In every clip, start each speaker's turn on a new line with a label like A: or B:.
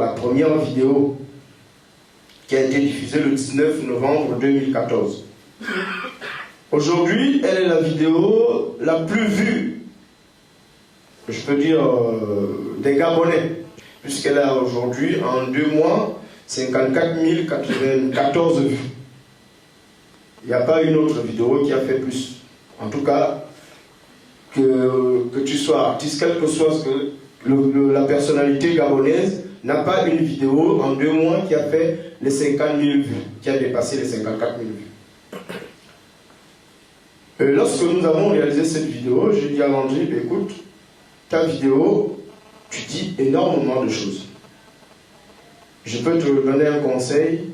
A: la première vidéo qui a été diffusée le 19 novembre 2014. Aujourd'hui, elle est la vidéo la plus vue, je peux dire, des Gabonais, puisqu'elle a aujourd'hui, en 2 mois, 54 094 vues. Il n'y a pas une autre vidéo qui a fait plus. En tout cas, que tu sois artiste, quelle que soit la personnalité gabonaise, n'a pas une vidéo en 2 mois qui a fait les 50 000 vues, qui a dépassé les 54 000 vues. Lorsque nous avons réalisé cette vidéo, j'ai dit à Landry, écoute, ta vidéo, tu dis énormément de choses. Je peux te donner un conseil,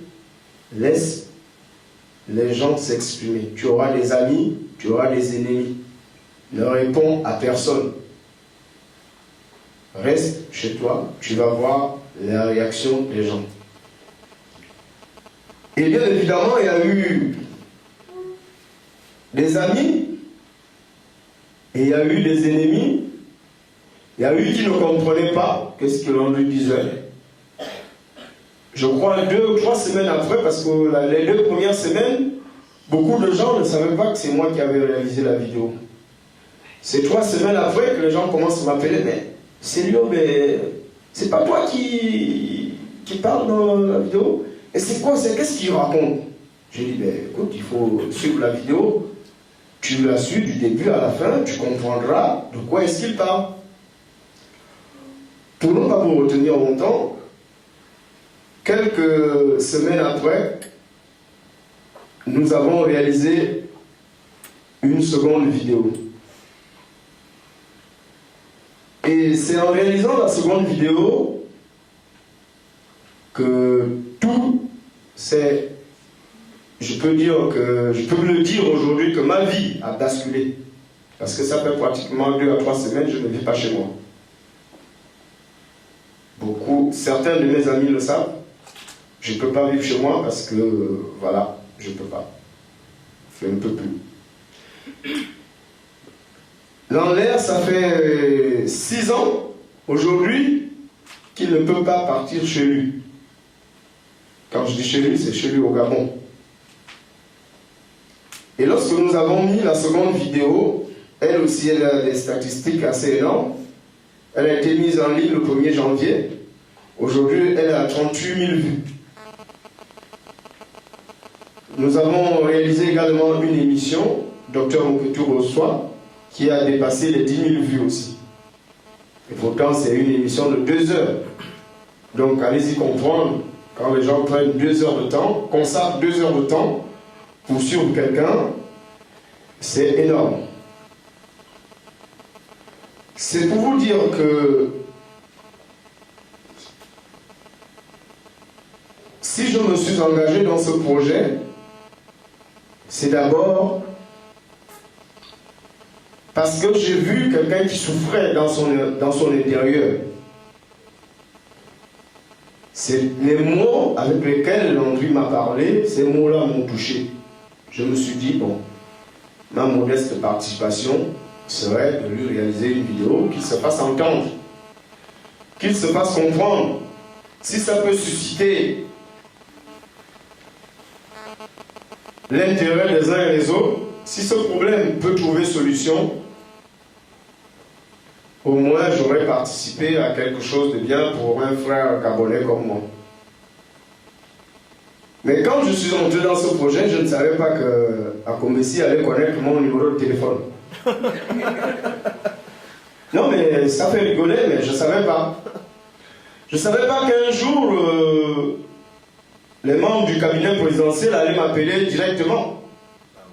A: laisse les gens s'exprimer. Tu auras des amis, tu auras des ennemis. Ne réponds à personne. Reste chez toi, tu vas voir la réaction des gens. Et bien évidemment, il y a eu des amis, et il y a eu des ennemis, il y a eu qui ne comprenaient pas ce que l'on lui disait. Je crois 2 ou 3 semaines après, parce que les 2 premières semaines, beaucoup de gens ne savaient pas que c'est moi qui avais réalisé la vidéo. C'est 3 semaines après que les gens commencent à m'appeler, mais Célio, mais c'est pas toi qui parle dans la vidéo? Et c'est quoi, qu'est-ce qu'il raconte? J'ai dit, ben écoute, il faut suivre la vidéo, tu l'as su du début à la fin, tu comprendras de quoi est-ce qu'il parle. Pour ne pas vous retenir longtemps, quelques semaines après, nous avons réalisé une seconde vidéo. Et c'est en réalisant la seconde vidéo que tout s'est... Je peux le dire aujourd'hui que ma vie a basculé. Parce que ça fait pratiquement 2 à 3 semaines que je ne vis pas chez moi. Certains de mes amis le savent. Je ne peux pas vivre chez moi parce que, voilà, je ne peux pas. Je ne peux plus. Dans l'air, ça fait 6 ans, aujourd'hui, qu'il ne peut pas partir chez lui. Quand je dis chez lui, c'est chez lui au Gabon. Et lorsque nous avons mis la seconde vidéo, elle aussi, elle a des statistiques assez énormes. Elle a été mise en ligne le 1er janvier. Aujourd'hui, elle a 38 000 vues. Nous avons réalisé également une émission, Docteur Moukoutou Reçoit, qui a dépassé les 10 000 vues aussi. Et pourtant, c'est une émission de 2 heures. Donc, allez-y comprendre, quand les gens prennent 2 heures de temps, consacrent 2 heures de temps pour suivre quelqu'un, c'est énorme. C'est pour vous dire que si je me suis engagé dans ce projet, c'est d'abord parce que j'ai vu quelqu'un qui souffrait dans son intérieur. C'est les mots avec lesquels Landry m'a parlé, ces mots-là m'ont touché. Je me suis dit, bon, ma modeste participation serait de lui réaliser une vidéo, qu'il se fasse entendre, qu'il se fasse comprendre. Si ça peut susciter l'intérêt des uns et des autres, si ce problème peut trouver solution, au moins j'aurais participé à quelque chose de bien pour un frère gabonais comme moi. Mais quand je suis entré dans ce projet, je ne savais pas que Akombesi allait connaître mon numéro de téléphone. Non mais ça fait rigoler, mais je ne savais pas. Je ne savais pas qu'un jour, les membres du cabinet présidentiel allaient m'appeler directement.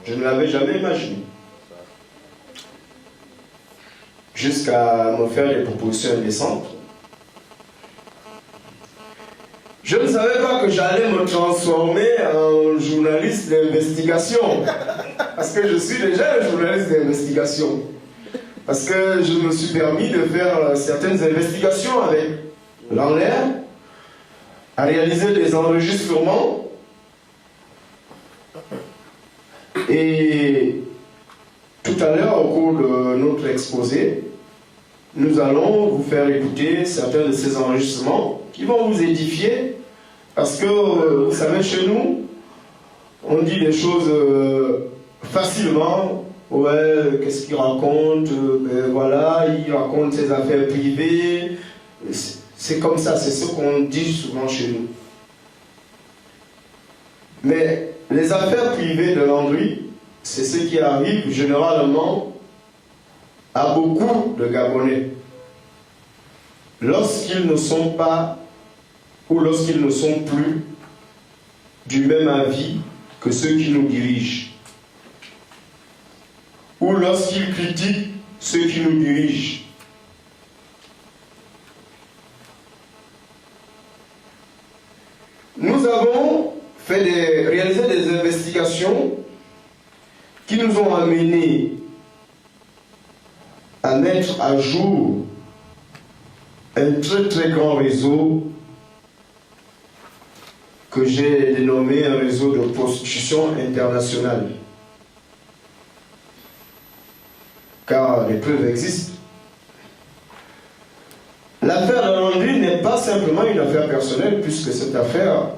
A: Je ne l'avais jamais imaginé. Jusqu'à me faire des propositions indécentes. Je ne savais pas que j'allais me transformer en journaliste d'investigation. Parce que je suis déjà un journaliste d'investigation. Parce que je me suis permis de faire certaines investigations avec l'ANLER, à réaliser des enregistrements. Et tout à l'heure, au cours de notre exposé, nous allons vous faire écouter certains de ces enregistrements qui vont vous édifier, parce que, vous savez, chez nous, on dit des choses facilement. Ouais, qu'est-ce qu'il raconte? Ben voilà, il raconte ses affaires privées. C'est comme ça, c'est ce qu'on dit souvent chez nous. Mais les affaires privées de Landry, c'est ce qui arrive généralement à beaucoup de Gabonais. Lorsqu'ils ne sont pas, ou lorsqu'ils ne sont plus du même avis que ceux qui nous dirigent, ou lorsqu'ils critiquent ceux qui nous dirigent. Nous avons réalisé des investigations qui nous ont amenés à mettre à jour un très très grand réseau que j'ai dénommé un réseau de prostitution internationale. Car les preuves existent. L'affaire de Landry n'est pas simplement une affaire personnelle, puisque cette affaire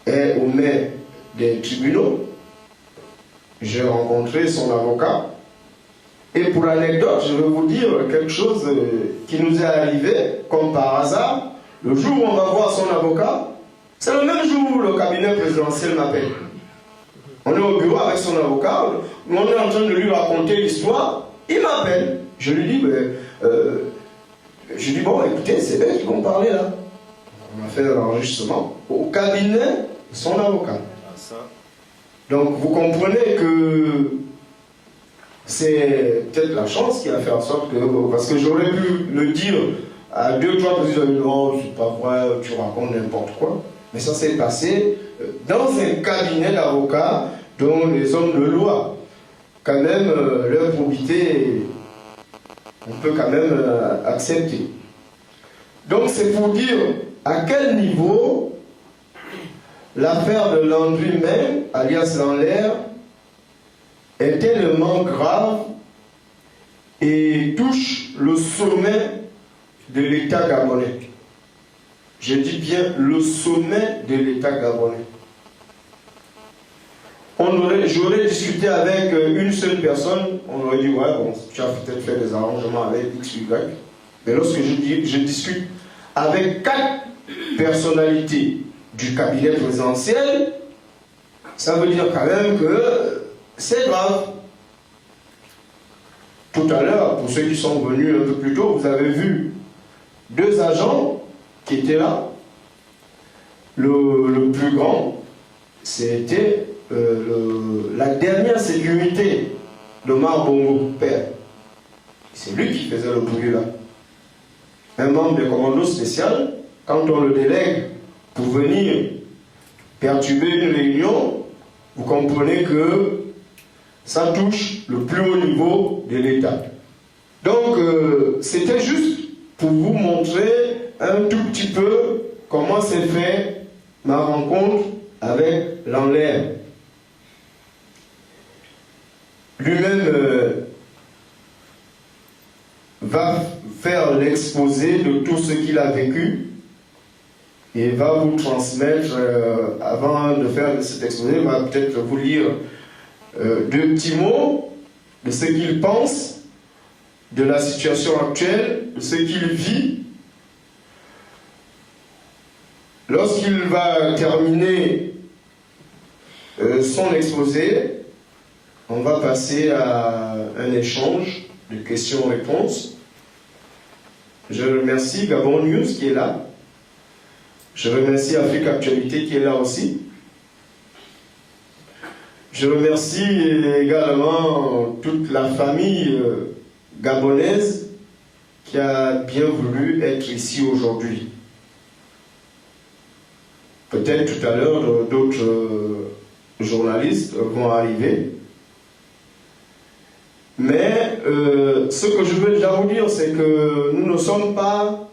A: est au mai des tribunaux. J'ai rencontré son avocat. Et pour l'anecdote, je vais vous dire quelque chose qui nous est arrivé, comme par hasard. Le jour où on va voir son avocat, c'est le même jour où le cabinet présidentiel m'appelle. On est au bureau avec son avocat, on est en train de lui raconter l'histoire, il m'appelle. Je lui dis, bon, écoutez, c'est eux qui vont parler là. On a fait l'enregistrement au cabinet de son avocat. Donc vous comprenez que c'est peut-être la chance qui a fait en sorte que, parce que j'aurais pu le dire à 2-3 présidents, non, c'est pas vrai, tu racontes n'importe quoi. Mais ça s'est passé dans un cabinet d'avocats dont les hommes de loi, quand même, leur probité, on peut quand même accepter. Donc c'est pour dire à quel niveau l'affaire de Landry même, alias Lanlaire, est tellement grave et touche le sommet de l'État gabonais. Je dis bien le sommet de l'État gabonais. J'aurais discuté avec une seule personne, on aurait dit, ouais, bon, tu as peut-être fait des arrangements avec X, Y. Mais lorsque je discute avec 4 personnalités du cabinet présidentiel, ça veut dire quand même que c'est grave. Tout à l'heure, pour ceux qui sont venus un peu plus tôt, vous avez vu 2 agents qui étaient là. Le plus grand, c'était la dernière sécurité de Marbongo Père. C'est lui qui faisait le bruit là. Un membre des commandos spécial, quand on le délègue pour venir perturber une réunion, vous comprenez que ça touche le plus haut niveau de l'État. Donc, c'était juste pour vous montrer un tout petit peu comment s'est fait ma rencontre avec Lanlaire. Lui-même va faire l'exposé de tout ce qu'il a vécu et va vous transmettre, avant de faire cet exposé, il va peut-être vous lire 2 petits mots de ce qu'il pense, de la situation actuelle, de ce qu'il vit. Lorsqu'il va terminer son exposé, on va passer à un échange de questions-réponses. Je remercie Gabon News qui est là. Je remercie Afrique Actualité qui est là aussi. Je remercie également toute la famille gabonaise qui a bien voulu être ici aujourd'hui. Peut-être tout à l'heure d'autres journalistes vont arriver. Mais ce que je veux déjà vous dire, c'est que nous ne sommes pas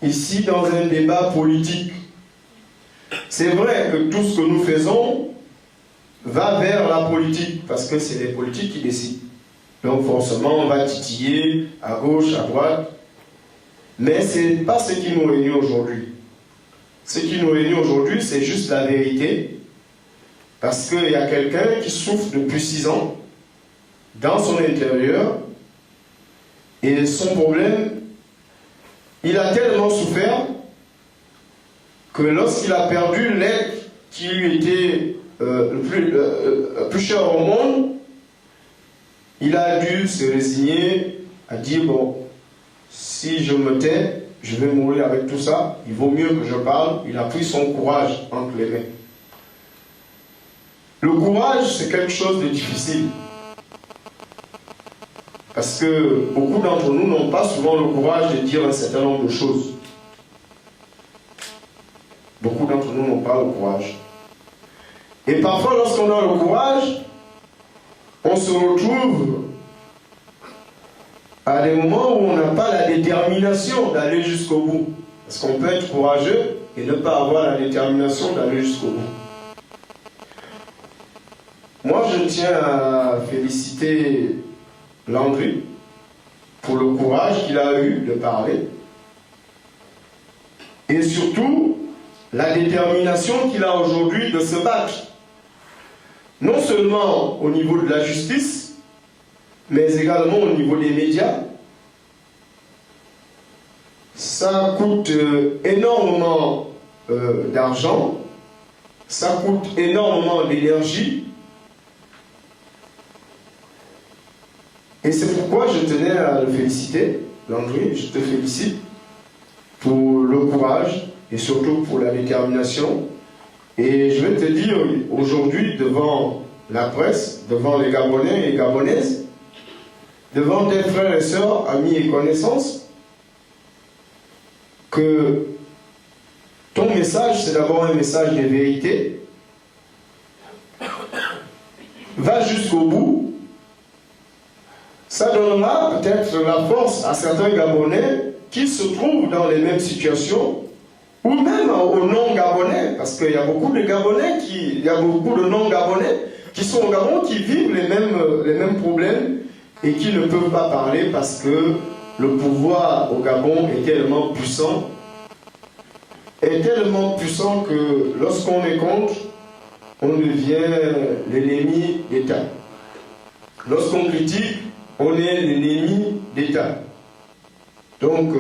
A: ici dans un débat politique. C'est vrai que tout ce que nous faisons va vers la politique, parce que c'est les politiques qui décident. Donc forcément, on va titiller à gauche, à droite. Mais ce n'est pas ce qui nous réunit aujourd'hui. Ce qui nous réunit aujourd'hui, c'est juste la vérité. Parce qu'il y a quelqu'un qui souffre depuis 6 ans dans son intérieur. Et son problème, il a tellement souffert que lorsqu'il a perdu l'être qui lui était le plus cher au monde, il a dû se résigner à dire, bon, si je me tais, je vais mourir avec tout ça, il vaut mieux que je parle. Il a pris son courage entre les mains. Le courage, c'est quelque chose de difficile. Parce que beaucoup d'entre nous n'ont pas souvent le courage de dire un certain nombre de choses. Beaucoup d'entre nous n'ont pas le courage. Et parfois, lorsqu'on a le courage, on se retrouve à des moments où on n'a pas la détermination d'aller jusqu'au bout. Parce qu'on peut être courageux et ne pas avoir la détermination d'aller jusqu'au bout. Moi, je tiens à féliciter Landry pour le courage qu'il a eu de parler. Et surtout, la détermination qu'il a aujourd'hui de se battre. Non seulement au niveau de la justice, mais également au niveau des médias. Ça coûte énormément d'argent, ça coûte énormément d'énergie. Et c'est pourquoi je tenais à le féliciter, Landry, je te félicite pour le courage et surtout pour la détermination. Et je vais te dire aujourd'hui devant la presse, devant les Gabonais et Gabonaises, devant tes frères et sœurs, amis et connaissances, que ton message, c'est d'abord un message de vérité. Va jusqu'au bout. Ça donnera peut-être la force à certains Gabonais qui se trouvent dans les mêmes situations, ou même aux non-Gabonais, parce qu'il y a beaucoup de Gabonais, il y a beaucoup de non-Gabonais qui sont au Gabon, qui vivent les mêmes problèmes et qui ne peuvent pas parler parce que le pouvoir au Gabon est tellement puissant que lorsqu'on est contre, on devient l'ennemi d'État. Lorsqu'on critique, on est l'ennemi d'État. Donc,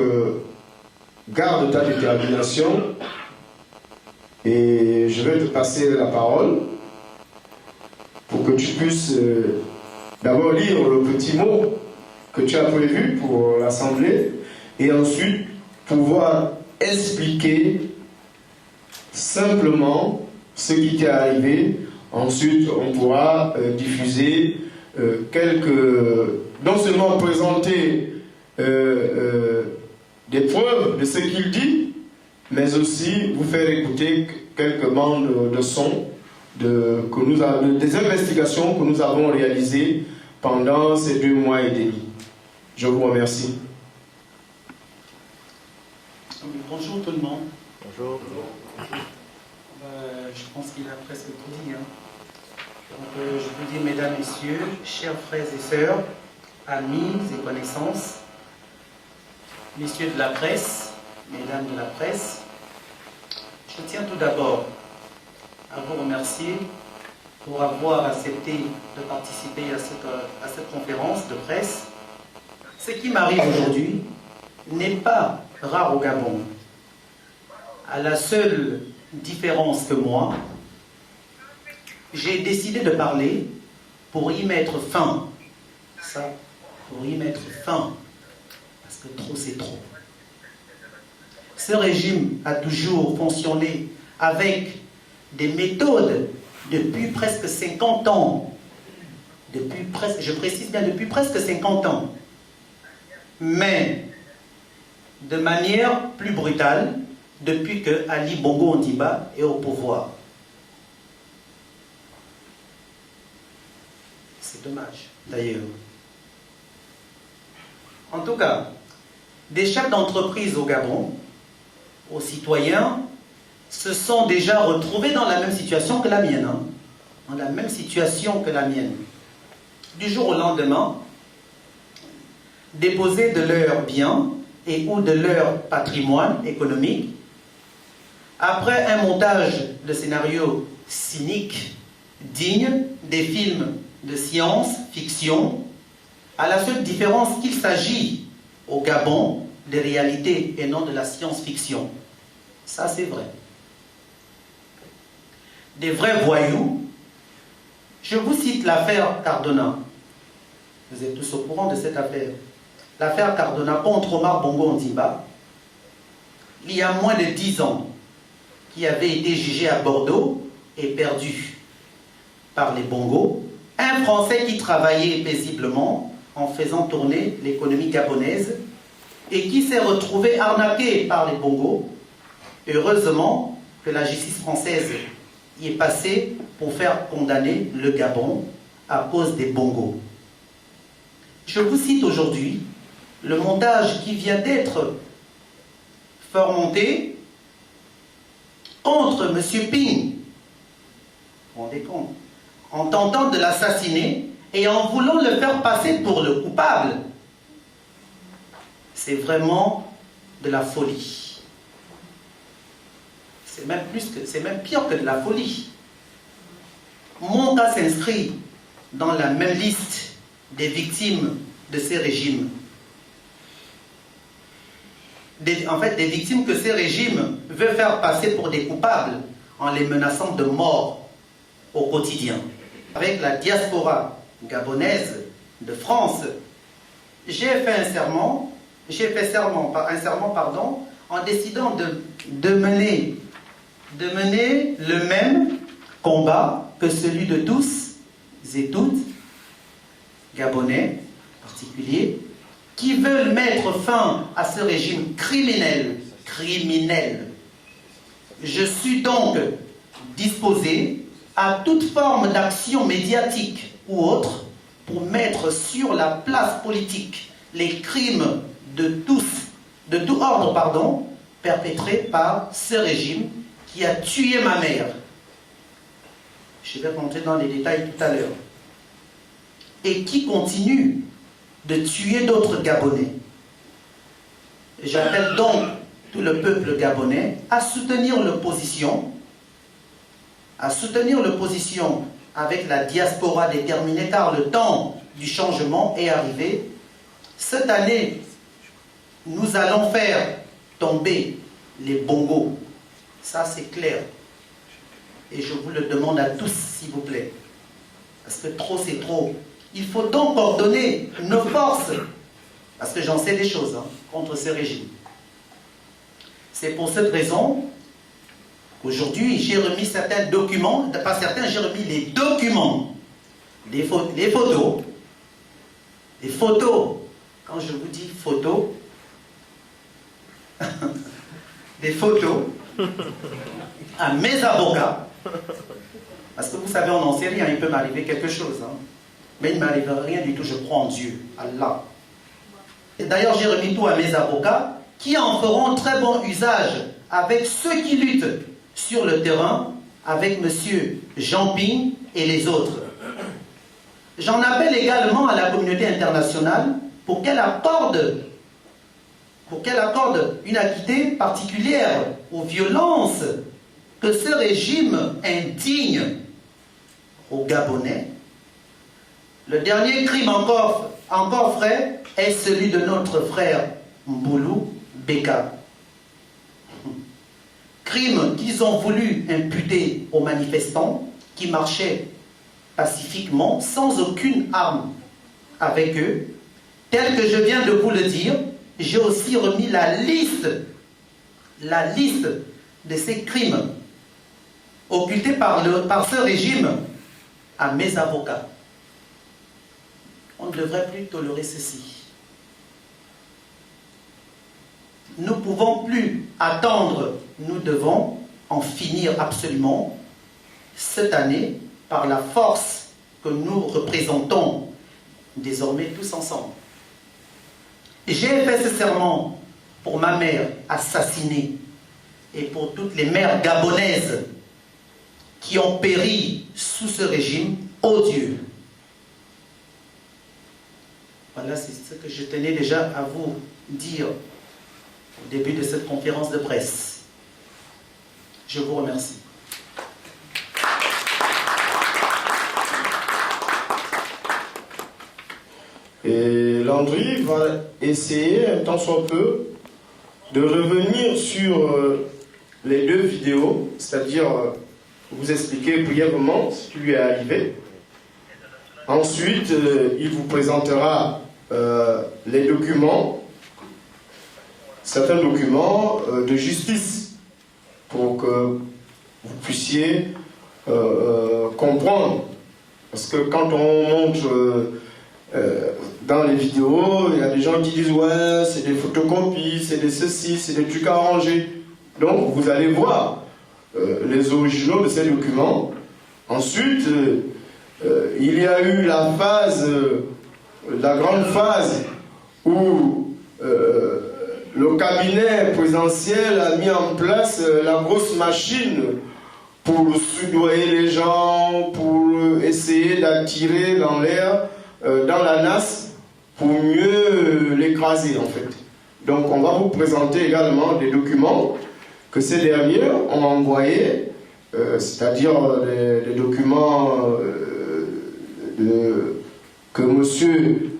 A: garde ta détermination et je vais te passer la parole pour que tu puisses d'abord lire le petit mot que tu as prévu pour l'Assemblée et ensuite pouvoir expliquer simplement ce qui t'est arrivé. Ensuite, on pourra diffuser non seulement présenter des preuves de ce qu'il dit, mais aussi vous faire écouter quelques bandes de sons des investigations que nous avons réalisées pendant ces 2 mois et demi. Je vous remercie.
B: Bonjour tout le monde.
C: Bonjour.
B: Je pense qu'il a presque tout dit. Donc, je vous dis, mesdames, messieurs, chers frères et sœurs, amis et connaissances, messieurs de la presse, mesdames de la presse, je tiens tout d'abord à vous remercier pour avoir accepté de participer à cette conférence de presse. Ce qui m'arrive aujourd'hui n'est pas rare au Gabon. À la seule différence que moi, j'ai décidé de parler pour y mettre fin. Pour y mettre fin. Parce que trop, c'est trop. Ce régime a toujours fonctionné avec des méthodes depuis presque 50 ans. Je précise bien, depuis presque 50 ans. Mais de manière plus brutale depuis que Ali Bongo Ondimba est au pouvoir. C'est dommage, d'ailleurs. En tout cas, des chefs d'entreprise au Gabon, aux citoyens, se sont déjà retrouvés dans la même situation que la mienne. Dans la même situation que la mienne. Du jour au lendemain, déposer de leurs biens et ou de leur patrimoine économique, après un montage de scénarios cyniques, dignes des films de science-fiction, à la seule différence qu'il s'agit au Gabon de réalité et non de la science-fiction. Ça, c'est vrai. Des vrais voyous. Je vous cite l'affaire Cardona. Vous êtes tous au courant de cette affaire. L'affaire Cardona contre Omar Bongo Ondimba, il y a moins de 10 ans, qui avait été jugé à Bordeaux et perdu par les Bongo, un Français qui travaillait paisiblement en faisant tourner l'économie gabonaise et qui s'est retrouvé arnaqué par les Bongo. Heureusement que la justice française y est passée pour faire condamner le Gabon à cause des Bongo. Je vous cite aujourd'hui le montage qui vient d'être fomenté contre M. Ping. Vous vous rendez compte? En tentant de l'assassiner et en voulant le faire passer pour le coupable. C'est vraiment de la folie. C'est même pire que de la folie. Mon cas s'inscrit dans la même liste des victimes de ces régimes. En fait, des victimes que ces régimes veulent faire passer pour des coupables en les menaçant de mort au quotidien. Avec la diaspora gabonaise de France, j'ai fait un serment en décidant de mener le même combat que celui de tous et toutes, Gabonais en particulier, qui veulent mettre fin à ce régime criminel. Je suis donc disposé à toute forme d'action médiatique ou autre pour mettre sur la place politique les crimes de tout ordre, perpétrés par ce régime qui a tué ma mère. Je vais rentrer dans les détails tout à l'heure. Et qui continue de tuer d'autres Gabonais. J'appelle donc tout le peuple gabonais à soutenir l'opposition, avec la diaspora déterminée, car le temps du changement est arrivé. Cette année, nous allons faire tomber les Bongo. Ça, c'est clair. Et je vous le demande à tous, s'il vous plaît. Parce que trop, c'est trop. Il faut donc ordonner nos forces, parce que j'en sais des choses contre ce régime. C'est pour cette raison qu'aujourd'hui, j'ai remis certains documents, j'ai remis les documents, les photos. Quand je vous dis photos, des photos à mes avocats, parce que vous savez, on n'en sait rien, il peut m'arriver quelque chose. Mais il ne m'arrive rien du tout, je crois en Dieu, Allah. D'ailleurs, j'ai remis tout à mes avocats qui en feront très bon usage avec ceux qui luttent sur le terrain, avec M. Jean Ping et les autres. J'en appelle également à la communauté internationale pour qu'elle accorde une équité particulière aux violences que ce régime indigne aux Gabonais. Le dernier crime encore frais est celui de notre frère Mboulou Beka. Crime qu'ils ont voulu imputer aux manifestants qui marchaient pacifiquement, sans aucune arme avec eux. Tel que je viens de vous le dire, j'ai aussi remis la liste de ces crimes occultés par ce régime à mes avocats. On ne devrait plus tolérer ceci. Nous ne pouvons plus attendre, nous devons en finir absolument cette année par la force que nous représentons désormais tous ensemble. J'ai fait ce serment pour ma mère assassinée et pour toutes les mères gabonaises qui ont péri sous ce régime odieux. Voilà, c'est ce que je tenais déjà à vous dire au début de cette conférence de presse. Je vous remercie.
A: Et Landry va essayer, un tant soit peu, de revenir sur les deux vidéos, c'est-à-dire vous expliquer brièvement ce qui lui est arrivé. Ensuite, il vous présentera les documents, certains documents de justice, pour que vous puissiez comprendre. Parce que quand on montre dans les vidéos, il y a des gens qui disent ouais, c'est des photocopies, c'est des ceci, c'est des trucs arrangés. Donc vous allez voir les originaux de ces documents. Ensuite, il y a eu la phase, la grande phase où le cabinet présidentiel a mis en place la grosse machine pour soudoyer les gens, pour essayer d'attirer dans l'air, dans la nasse, pour mieux l'écraser en fait. Donc on va vous présenter également des documents que ces derniers ont envoyés, c'est-à-dire des documents que monsieur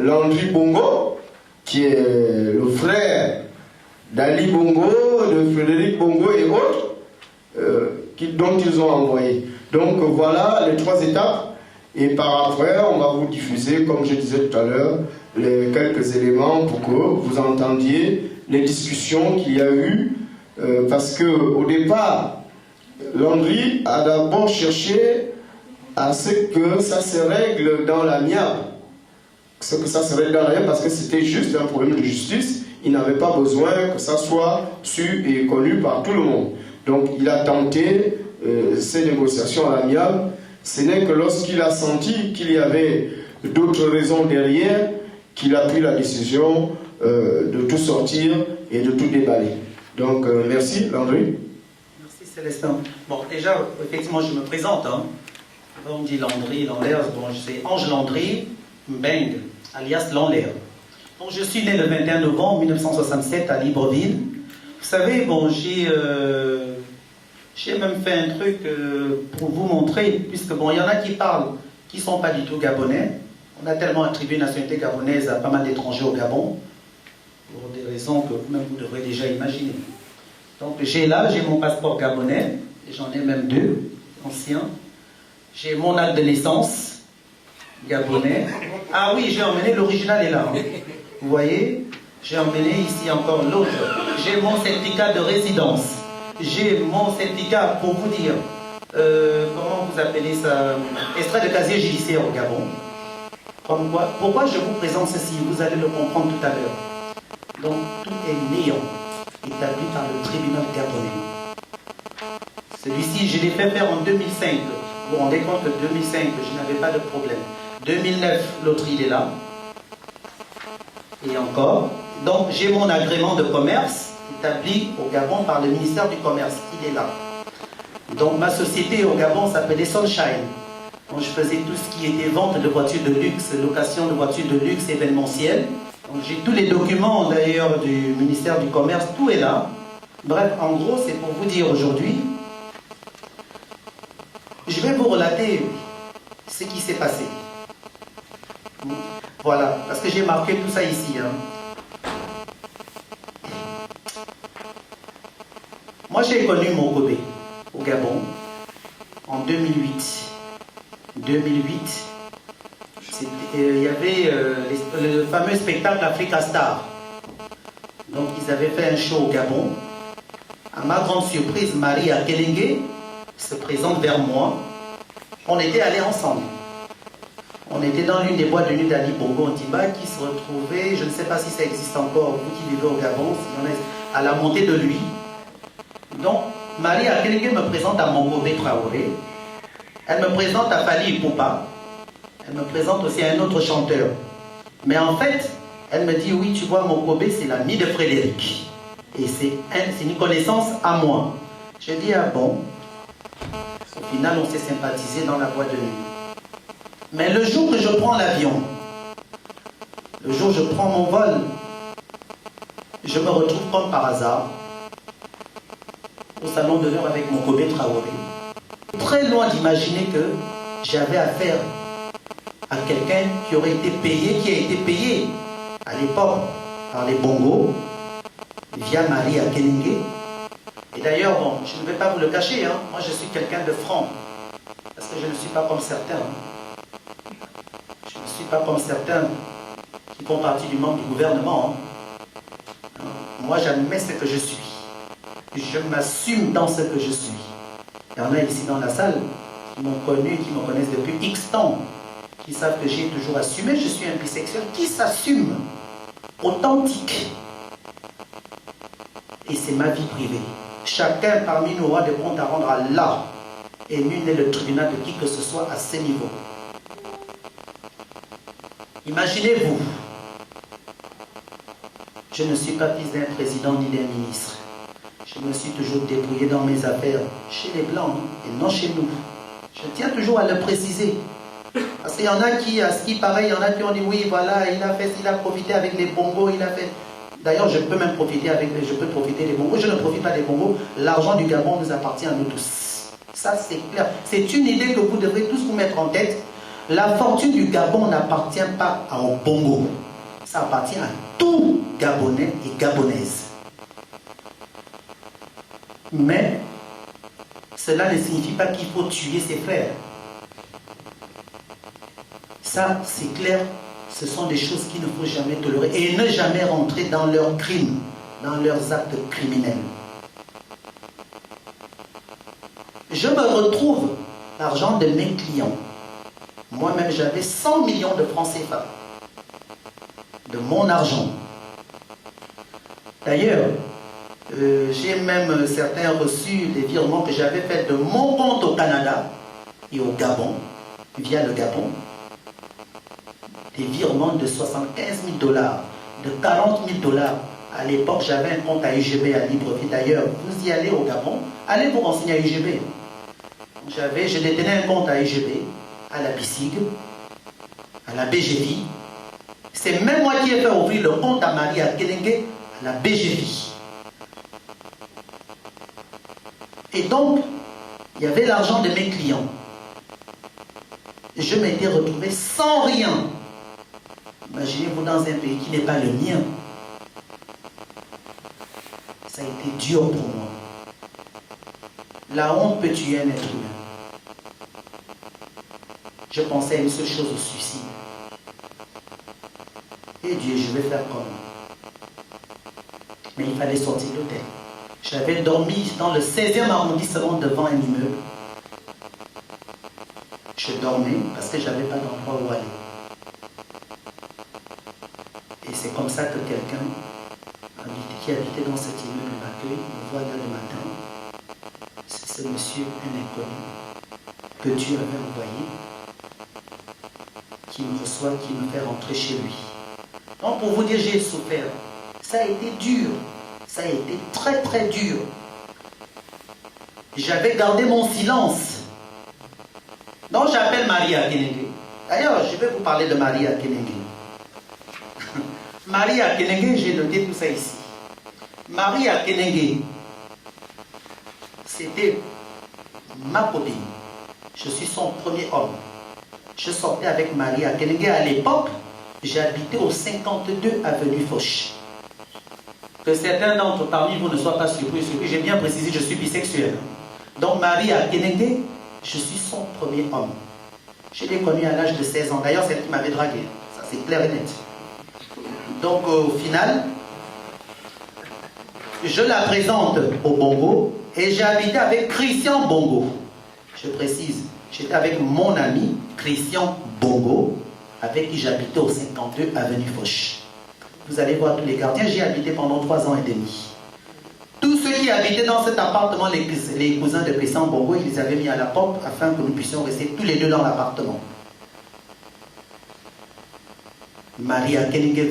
A: Landry Bongo, qui est le frère d'Ali Bongo, de Frédéric Bongo et autres, dont ils ont envoyé. Donc voilà les trois étapes. Et par après, on va vous diffuser, comme je disais tout à l'heure, quelques éléments pour que vous entendiez les discussions qu'il y a eu. Parce qu'au départ, Landry a d'abord cherché à ce que ça se règle dans l'amiable. Parce que c'était juste un problème de justice. Il n'avait pas besoin que ça soit su et connu par tout le monde. Donc il a tenté ces négociations à l'amiable. Ce n'est que lorsqu'il a senti qu'il y avait d'autres raisons derrière qu'il a pris la décision de tout sortir et de tout déballer. Donc merci Landry.
B: Merci Célestin. Bon, déjà, effectivement, je me présente. Hein. On dit Landry, Landers. Bon, c'est Ange Landry Mbeng, alias Landler. Donc, je suis né le 21 novembre 1967 à Libreville. Vous savez, bon, j'ai même fait un truc pour vous montrer, puisque bon, il y en a qui parlent, qui ne sont pas du tout gabonais. On a tellement attribué une nationalité gabonaise à pas mal d'étrangers au Gabon, pour des raisons que vous-même vous devrez déjà imaginer. Donc j'ai mon passeport gabonais, et j'en ai même deux, anciens. J'ai mon acte de naissance, gabonais. Ah oui, j'ai emmené, l'original est là. Hein. Vous voyez, j'ai emmené ici encore l'autre. J'ai mon certificat de résidence. J'ai mon certificat pour vous dire, comment vous appelez ça, extrait de casier judiciaire au Gabon. Comme quoi, pourquoi je vous présente ceci, vous allez le comprendre tout à l'heure. Donc tout est néant, établi par le tribunal gabonais. Celui-ci, je l'ai fait faire en 2005. Vous vous rendez compte que 2005, je n'avais pas de problème. 2009, l'autre il est là. Et encore. Donc j'ai mon agrément de commerce établi au Gabon par le ministère du Commerce. Il est là. Donc ma société au Gabon s'appelait Sunshine. Donc je faisais tout ce qui était vente de voitures de luxe, location de voitures de luxe événementielles. Donc j'ai tous les documents d'ailleurs du ministère du Commerce, tout est là. Bref, en gros, c'est pour vous dire aujourd'hui, je vais vous relater ce qui s'est passé. Voilà, parce que j'ai marqué tout ça ici. Hein. Moi, j'ai connu Mokobé au Gabon en 2008. 2008, il y avait le fameux spectacle Africa Star. Donc, ils avaient fait un show au Gabon. À ma grande surprise, Marie Akelenge se présente vers moi. On était allés ensemble. On était dans l'une des boîtes de nuit d'Ali Bongo Antiba qui se retrouvait, je ne sais pas si ça existe encore, vous qui vivez au Gabon, à la montée de lui. Donc, Marie Akelenge me présente à Mokobé Traoré. Elle me présente à Fali Ipupa. Elle me présente aussi à un autre chanteur. Mais en fait, elle me dit, oui, tu vois, Mokobé, c'est l'ami de Frédéric. Et c'est une connaissance à moi. Je dis, ah bon. Au final, on s'est sympathisé dans la boîte de nuit. Mais le jour que je prends l'avion, le jour où je prends mon vol, je me retrouve comme par hasard au salon d'honneur avec mon Kobe Traoré. Très loin d'imaginer que j'avais affaire à quelqu'un qui aurait été payé, qui a été payé à l'époque par les Bongo, via Marie Akenenge. Et d'ailleurs, bon, je ne vais pas vous le cacher, hein, moi je suis quelqu'un de franc, parce que je ne suis pas comme certains. Je ne suis pas comme certains qui font partie du membre du gouvernement. Moi, j'admets ce que je suis. Je m'assume dans ce que je suis. Il y en a ici dans la salle qui m'ont connu, qui me connaissent depuis X temps, qui savent que j'ai toujours assumé. Je suis un bisexuel qui s'assume, authentique. Et c'est ma vie privée. Chacun parmi nous aura des comptes à rendre à Allah. Et nul n'est le tribunal de qui que ce soit à ce niveau. Imaginez-vous, je ne suis pas fils d'un président ni d'un ministre. Je me suis toujours débrouillé dans mes affaires chez les Blancs et non chez nous. Je tiens toujours à le préciser. Parce qu'il y en a qui, à ce qui paraît, il y en a qui ont dit oui, voilà, il a profité avec les bongos, il a fait. D'ailleurs, je peux même profiter des bongos. Je ne profite pas des bongos. L'argent du Gabon nous appartient à nous tous. Ça, c'est clair. C'est une idée que vous devrez tous vous mettre en tête. La fortune du Gabon n'appartient pas aux bongos. Ça appartient à tout Gabonais et Gabonaises. Mais cela ne signifie pas qu'il faut tuer ses frères. Ça, c'est clair, ce sont des choses qu'il ne faut jamais tolérer et ne jamais rentrer dans leurs crimes, dans leurs actes criminels. Je me retrouve l'argent de mes clients. Moi-même, j'avais 100 millions de francs CFA de mon argent. D'ailleurs, j'ai même certains reçus des virements que j'avais faits de mon compte au Canada et au Gabon, via le Gabon. Des virements de 75 000 $, de 40 000 $. À l'époque, j'avais un compte à UGB à Libreville. D'ailleurs, vous y allez au Gabon, allez vous renseigner à UGB. Je détenais un compte à UGB, à la BICIG, à la BGV. C'est même moi qui ai fait ouvrir le compte à Marie Akenenge, à la BGV. Et donc, il y avait l'argent de mes clients. Je m'étais retrouvé sans rien. Imaginez-vous dans un pays qui n'est pas le mien. Ça a été dur pour moi. La honte peut tuer un être humain. Je pensais à une seule chose, au suicide. Et Dieu, je vais faire comment? Mais il fallait sortir de l'hôtel. J'avais dormi dans le 16e arrondissement devant un immeuble. Je dormais parce que je n'avais pas d'endroit où aller. Et c'est comme ça que quelqu'un qui habitait dans cet immeuble m'accueille, me voit là le matin. C'est ce monsieur, un inconnu, que Dieu avait envoyé, qui me reçoit, qui me fait rentrer chez lui. Donc pour vous dire, j'ai souffert. Ça a été dur. Ça a été très très dur. J'avais gardé mon silence. Donc j'appelle Marie Akenenge. D'ailleurs, je vais vous parler de Marie Akenenge. Marie Akenenge, j'ai noté tout ça ici. Marie Akenenge, c'était ma copine. Je suis son premier homme. Je sortais avec Marie Akenenge. À l'époque, j'habitais au 52 avenue Foch. Que certains d'entre parmi vous ne soient pas surpris, j'ai bien précisé, je suis bisexuel. Donc Marie Akenenge, je suis son premier homme. Je l'ai connue à l'âge de 16 ans. D'ailleurs, c'est elle qui m'avait dragué. Ça, c'est clair et net. Donc, au final, je la présente au Bongo et j'ai habité avec Christian Bongo. Je précise, j'étais avec mon ami Christian Bongo, avec qui j'habitais au 52 avenue Foch. Vous allez voir tous les gardiens, j'y ai habité pendant 3 ans et demi. Tous ceux qui habitaient dans cet appartement, les cousins de Christian Bongo, ils les avaient mis à la porte afin que nous puissions rester tous les deux dans l'appartement. Marie Akenenge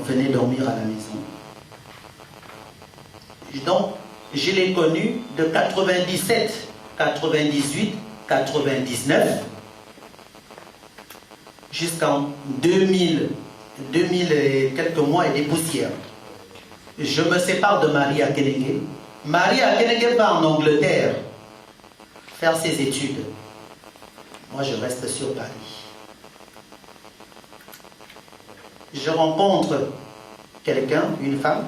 B: venait dormir à la maison. Donc, je l'ai connue de 97, 98, 99 jusqu'en 2000 et quelques mois et des poussières. je me sépare de Marie Akenenge. Marie Akenenge va en Angleterre faire ses études. Moi, je reste sur Paris. Je rencontre quelqu'un, une femme,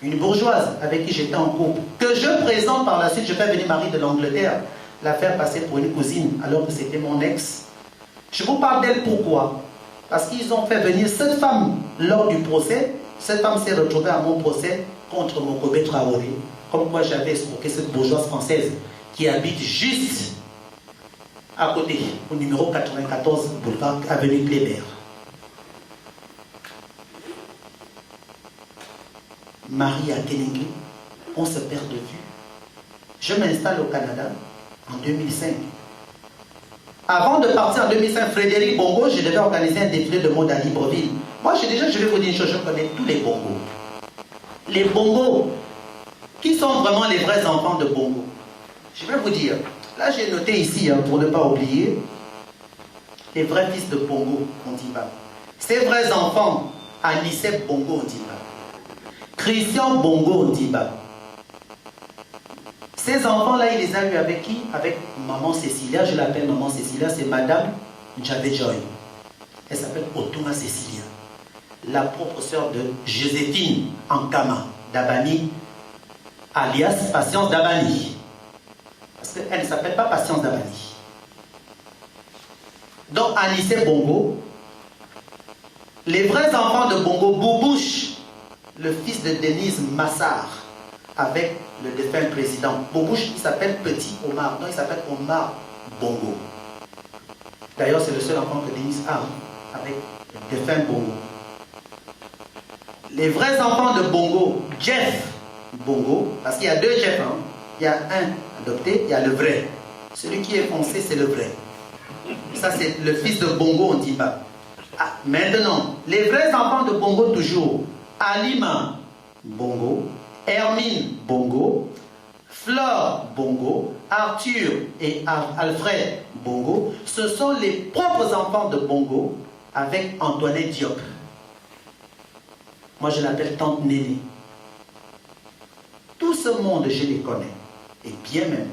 B: une bourgeoise avec qui j'étais en couple, que je présente par la suite. Je fais venir Marie de l'Angleterre, la faire passer pour une cousine, alors que c'était mon ex. Je vous parle d'elle pourquoi? Parce qu'ils ont fait venir cette femme lors du procès. Cette femme s'est retrouvée à mon procès contre Mokobé Traoré. Comme quoi j'avais escroqué cette bourgeoise française qui habite juste à côté, au numéro 94, boulevard Avenue Kléber. Marie Akenenge, on se perd de vue. Je m'installe au Canada en 2005. Avant de partir en 2005, Frédéric Bongo, je devais organiser un défilé de mode à Libreville. Moi, je vais vous dire une chose, je connais tous les Bongos. Les Bongos, qui sont vraiment les vrais enfants de Bongo? Je vais vous dire, là j'ai noté ici, hein, pour ne pas oublier, les vrais fils de Bongo Ondimba. Ces vrais enfants, Anicep Bongo Ondimba, Christian Bongo Ondimba. Ces enfants-là, il les a eu avec qui? Avec maman Cécilia, je l'appelle maman Cécilia, c'est madame Javé Joy. Elle s'appelle Otuma Cécilia, la propre sœur de Joséphine Ankama Dabani, alias Patience Dabani. Parce qu'elle ne s'appelle pas Patience Dabani. Donc Anissé Bongo, les vrais enfants de Bongo, Boubouche, le fils de Denise Massar, avec le défunt président. Boubouche, il s'appelle Petit Omar, non, il s'appelle Omar Bongo. D'ailleurs, c'est le seul enfant que Denise a, avec le défunt Bongo. Les vrais enfants de Bongo, Jeff Bongo, parce qu'il y a deux Jeff, hein. Il y a un adopté, il y a le vrai. Celui qui est foncé, c'est le vrai. Ça, c'est le fils de Bongo, on ne dit pas. Ah, maintenant, les vrais enfants de Bongo toujours, Alima Bongo, Hermine Bongo, Flore Bongo, Arthur et Alfred Bongo, ce sont les propres enfants de Bongo avec Antoinette Diop. Moi, je l'appelle Tante Néné. Tout ce monde, je les connais. Et bien même.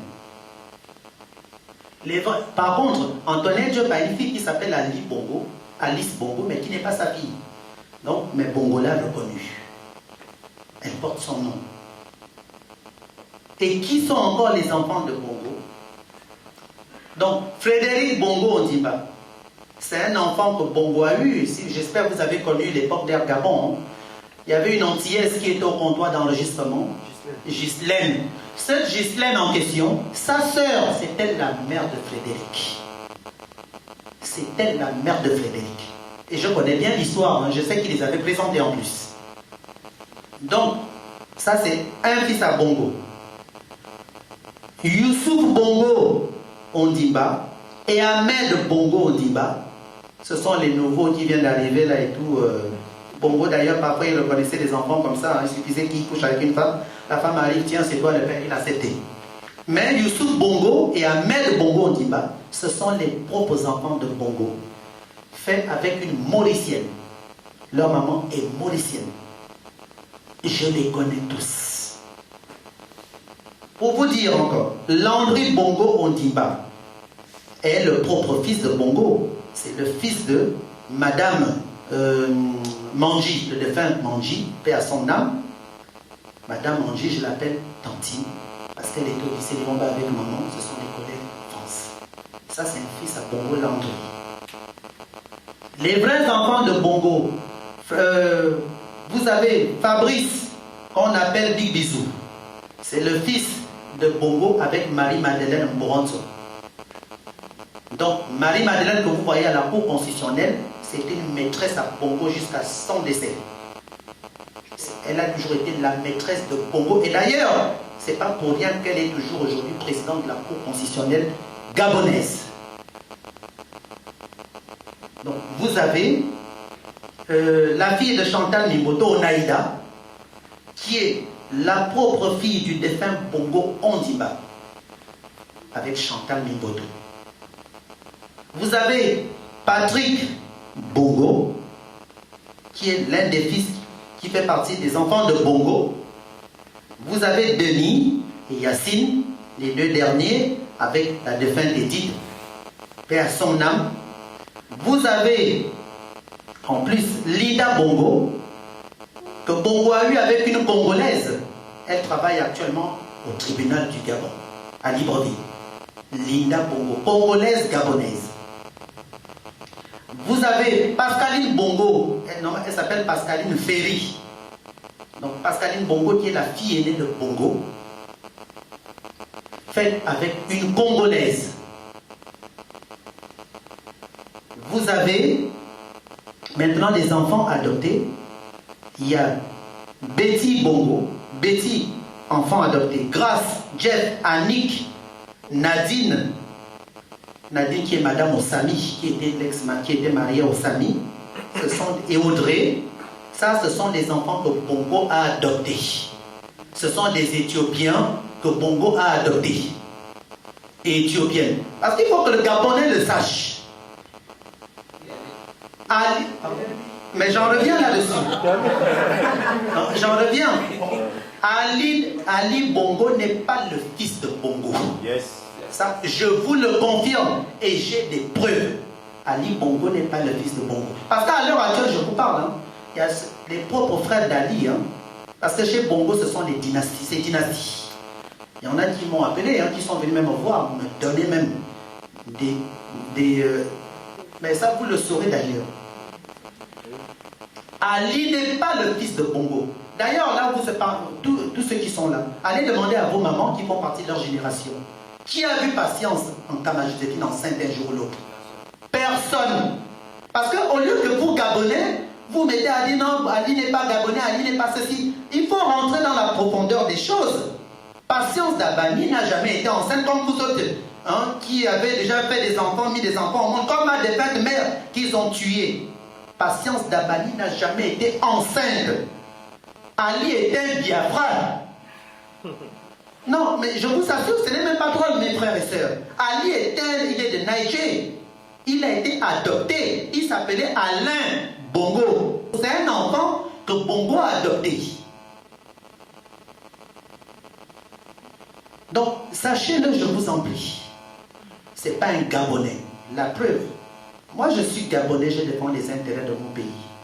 B: Par contre, Antoinette Diop a une fille qui s'appelle Alice Bongo, mais qui n'est pas sa fille. Donc, mais Bongo l'a reconnue. Elle porte son nom. Et qui sont encore les enfants de Bongo? Donc, Frédéric Bongo Ondimba, c'est un enfant que Bongo a eu. J'espère que vous avez connu l'époque d'Air Gabon. Il y avait une Antillaise qui était au comptoir d'enregistrement, Ghislaine. Cette Ghislaine en question, sa sœur, c'est elle la mère de Frédéric. C'est elle la mère de Frédéric. Et je connais bien l'histoire, hein. Je sais qu'il les avait présentés en plus. Donc, ça c'est un fils à Bongo. Youssouf Bongo Ondimba et Ahmed Bongo Ondimba, ce sont les nouveaux qui viennent d'arriver là et tout. Bongo d'ailleurs, parfois il reconnaissait des enfants comme ça, hein. Il suffisait qu'il couche avec une femme, la femme arrive, tiens c'est toi le père, il a accepté. Mais Youssouf Bongo et Ahmed Bongo Ondimba, ce sont les propres enfants de Bongo, faits avec une Mauricienne. Leur maman est Mauricienne. Je les connais tous. Pour vous dire encore, Landry Bongo Ondimba est le propre fils de Bongo. C'est le fils de Madame Manji, le défunt Manji, paix à son âme. Madame Manji, je l'appelle Tantine, parce qu'elle est au lycée Liromba avec maman, ce sont les collègues de France. Ça, c'est un fils à Bongo Landry. Les vrais enfants de Bongo, vous avez Fabrice, qu'on appelle Big Bisou. C'est le fils de Bongo avec Marie-Madeleine Mboronzo. Donc, Marie-Madeleine que vous voyez à la Cour constitutionnelle, c'était une maîtresse à Bongo jusqu'à son décès. Elle a toujours été la maîtresse de Bongo. Et d'ailleurs, c'est pas pour rien qu'elle est toujours aujourd'hui présidente de la Cour constitutionnelle gabonaise. Donc, vous avez la fille de Chantal Mimboto, Onaïda, qui est la propre fille du défunt Bongo Ondimba, avec Chantal Mimboto. Vous avez Patrick Bongo, qui est l'un des fils
C: qui fait partie des enfants de Bongo. Vous avez Denis et Yacine, les deux derniers, avec la défunte Edith, paix à son âme. Vous avez en plus Linda Bongo, que Bongo a eu avec une Congolaise. Elle travaille actuellement au tribunal du Gabon, à Libreville. Linda Bongo, Congolaise gabonaise. Vous avez Pascaline Bongo, elle s'appelle Pascaline Ferry. Donc Pascaline Bongo qui est la fille aînée de Bongo, faite avec une Congolaise. Vous avez maintenant des enfants adoptés. Il y a Betty Bongo, Betty, enfant adopté, Grace, Jeff, Annick, Nadine, Nadine qui est Madame Osami, qui était mariée à Osami, et Audrey. Ça, ce sont des enfants que Bongo a adoptés. Ce sont des Éthiopiens que Bongo a adoptés. Et Éthiopiennes. Parce qu'il faut que le Gabonais le sache. Mais j'en reviens là-dessus. J'en reviens. Ali Bongo n'est pas le fils de Bongo.
A: Yes.
C: Ça, je vous le confirme et j'ai des preuves. Ali Bongo n'est pas le fils de Bongo. Parce qu'à l'heure actuelle, je vous parle, hein, il y a les propres frères d'Ali. Hein, parce que chez Bongo, ce sont des dynasties. C'est dynasties. Il y en a qui m'ont appelé, hein, qui sont venus même me voir, me donner même mais ça, vous le saurez d'ailleurs. Ali n'est pas le fils de Bongo. D'ailleurs, là, tous ceux qui sont là, allez demander à vos mamans qui font partie de leur génération. Qui a vu Patience en Kama-Joséphine enceinte un jour ou l'autre? Personne. Parce qu'au lieu que vous Gabonais, vous mettez Ali, non, Ali n'est pas Gabonais, Ali n'est pas ceci. Il faut rentrer dans la profondeur des choses. Patience Dabani n'a jamais été enceinte comme vous autres, hein, qui avez déjà fait des enfants, mis des enfants au monde, comme ma défunte mère qu'ils ont tué. Patience Dabani n'a jamais été enceinte. Ali était un Biafra. Non, mais je vous assure, ce n'est même pas drôle, mes frères et sœurs. Ali il est de Niger. Il a été adopté. Il s'appelait Alain Bongo. C'est un enfant que Bongo a adopté. Donc, sachez-le, je vous en prie. Ce n'est pas un Gabonais. La preuve, moi je suis Gabonais, je défends les intérêts de mon pays.